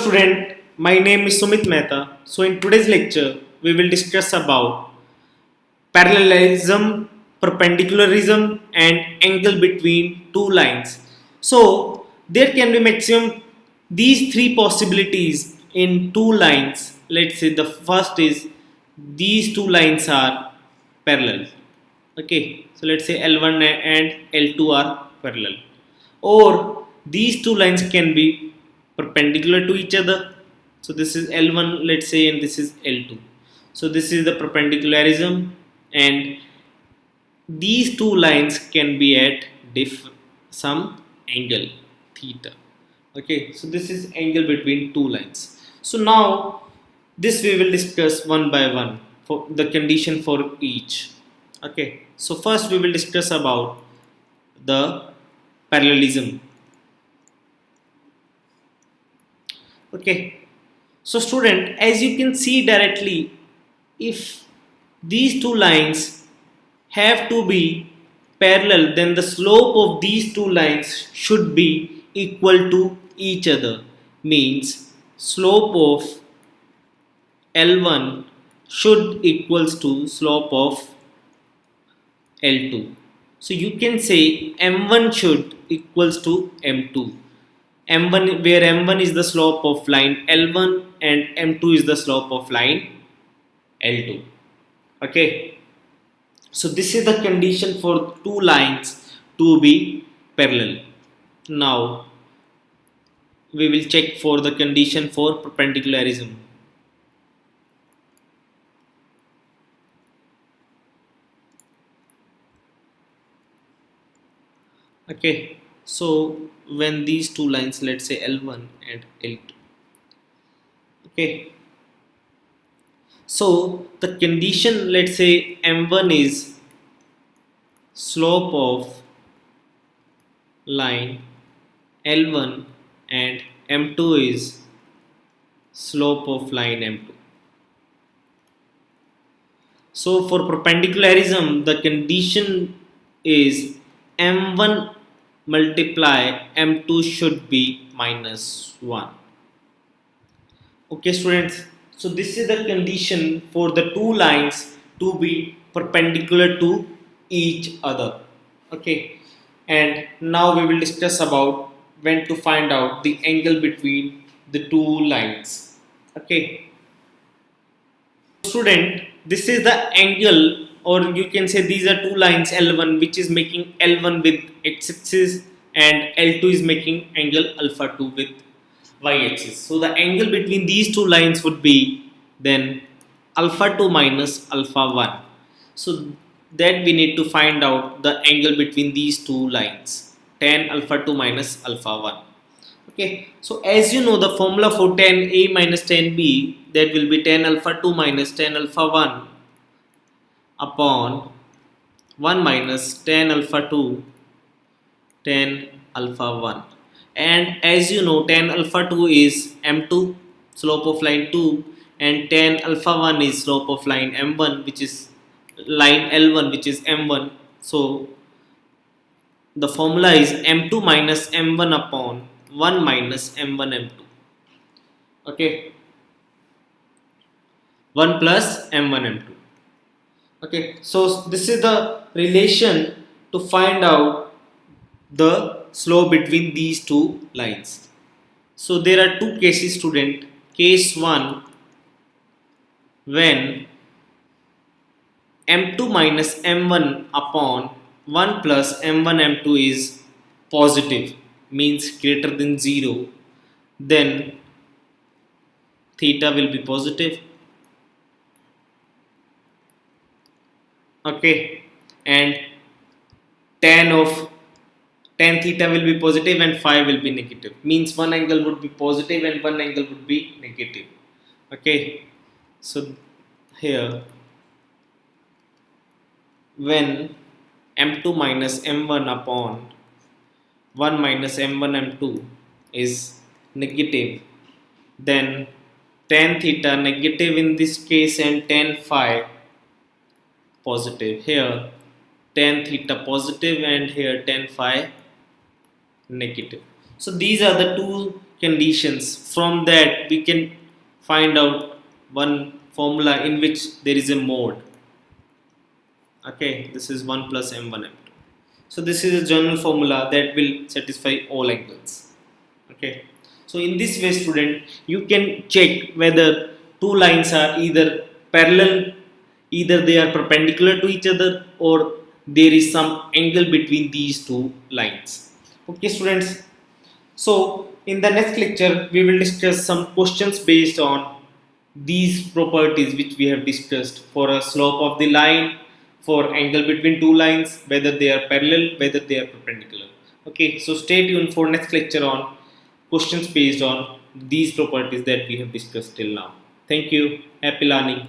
student, my name is Sumit Mehta. So in today's lecture, we will discuss about parallelism, perpendicularism and angle between two lines. So there can be maximum these three possibilities in two lines. Let's say the first is these two lines are parallel. Okay, so let's say L1 and L2 are parallel, or these two lines can be perpendicular to each other. So this is L1, let's say, and this is L2. So this is the perpendicularism, and these two lines can be at some angle theta. Okay, so this is angle between two lines. So now this we will discuss one by one for the condition for each. Okay, so first we will discuss about the parallelism. Okay, so student, as you can see directly, if these two lines have to be parallel, then the slope of these two lines should be equal to each other. Means slope of L1 should equals to slope of L2. So you can say M1 should equals to M2. M1, where M1 is the slope of line L1 and M2 is the slope of line L2. Okay, so this is the condition for two lines to be parallel. Now we will check for the condition for perpendicularism. Okay, so when these two lines, let's say L1 and L2. Okay, so the condition, let's say M1 is slope of line L1 and M2 is slope of line M2. So for perpendicularism, the condition is M1 multiply M2 should be minus 1. Okay students, so this is the condition for the two lines to be perpendicular to each other. Okay, and now we will discuss about when to find out the angle between the two lines. Okay, student, this is the angle, or you can say these are two lines L1 which is making L1 with x-axis and L2 is making angle alpha 2 with y-axis. So the angle between these two lines would be then alpha 2 minus alpha 1. So that we need to find out the angle between these two lines, tan alpha 2 minus alpha 1. Okay, so as you know, the formula for tan A minus tan B, that will be tan alpha 2 minus tan alpha 1 upon 1 minus tan alpha 2 tan alpha 1. And as you know, tan alpha 2 is M2, slope of line 2, and tan alpha 1 is slope of line M1, which is line L1, which is M1. So the formula is M2 minus M1 upon 1 minus M1 M2. Okay, 1 plus M1 M2. Okay, so this is the relation to find out the slope between these two lines. So there are two cases, student. Case 1, when M2 minus M1 upon 1 plus M1 M2 is positive, means greater than 0, then theta will be positive. Okay, and tan theta will be positive and phi will be negative, means one angle would be positive and one angle would be negative. Okay, so here when M2 minus M1 upon 1 minus M1 M2 is negative, then tan theta negative in this case and tan phi positive. Here tan theta positive and here tan phi negative. So these are the two conditions. From that we can find out one formula in which there is a mode. Okay, this is 1 plus m1 m2. So this is a general formula that will satisfy all angles. Okay, so in this way student, you can check whether two lines are either parallel, either they are perpendicular to each other, or there is some angle between these two lines. Okay students, so in the next lecture we will discuss some questions based on these properties which we have discussed, for a slope of the line, for angle between two lines, whether they are parallel, whether they are perpendicular. Okay, so stay tuned for next lecture on questions based on these properties that we have discussed till now. Thank you. Happy learning.